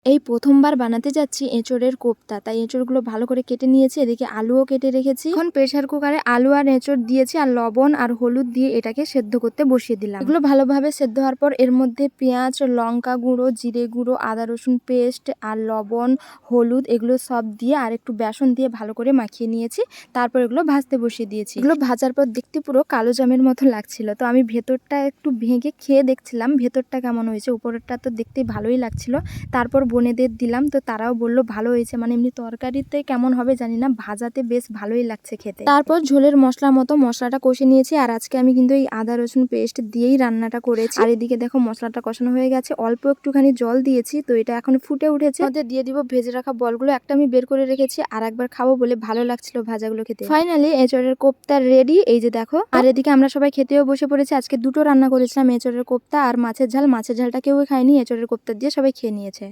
এই প্রথমবার বানাতে যাচ্ছি এঁচড়ের কোপ্তা, তাই এঁচড়গুলো ভালো করে কেটে নিয়েছি। এদিকে আলুও কেটে রেখেছি। এখন প্রেসার কুকারে আলু আর এঁচড় দিয়েছি আর লবণ আর হলুদ দিয়ে এটাকে সেদ্ধ করতে বসিয়ে দিলাম। এগুলো ভালোভাবে সেদ্ধ হওয়ার পর এর মধ্যে পেঁয়াজ, লঙ্কা গুঁড়ো, জিরে গুঁড়ো, আদা রসুন পেস্ট আর লবণ, হলুদ এগুলো সব দিয়ে আর একটু বেসন দিয়ে ভালো করে মাখিয়ে নিয়েছি। তারপর এগুলো ভাজতে বসিয়ে দিয়েছি। এগুলো ভাজার পর দেখতে পুরো কালো জামের মতো লাগছিল, তো আমি ভেতরটা একটু ভেঙে খেয়ে দেখছিলাম ভেতরটা কেমন হয়েছে। উপরেরটা তো দেখতে ভালোই লাগছিল। তারপর বোনেদের দিলাম, তো তারাও বললো ভালো হয়েছে। মানে এমনি তরকারিতে কেমন হবে জানি না, ভাজাতে বেশ ভালোই লাগছে খেতে। তারপর ঝোলের মশলা মতো মশলাটা কষে নিয়েছি। আর আজকে আমি কিন্তু এই আদা রসুন পেস্ট দিয়েই রান্নাটা করেছি। আর এদিকে দেখো মশলাটা কষানো হয়ে গেছে, অল্প একটুখানি জল দিয়েছি, তো এটা এখন ফুটে উঠেছে। মধ্যে দিয়ে দিব ভেজে রাখা বলগুলো। একটা আমি বের করে রেখেছি, আর একবার খাবো বলে ভালো লাগছিল ভাজাগুলো খেতে। ফাইনালি এঁচড়ের কোপ্তা রেডি, এই যে দেখো। আর এদিকে আমরা সবাই খেতেও বসে পড়েছি। আজকে দুটো রান্না করেছিলাম, এঁচড়ের কোপ্তা আর মাছের ঝাল। মাছের ঝালটা কেউ খায়নি, এঁচড়ের কোপ্তা দিয়ে সবাই খেয়ে নিয়েছে।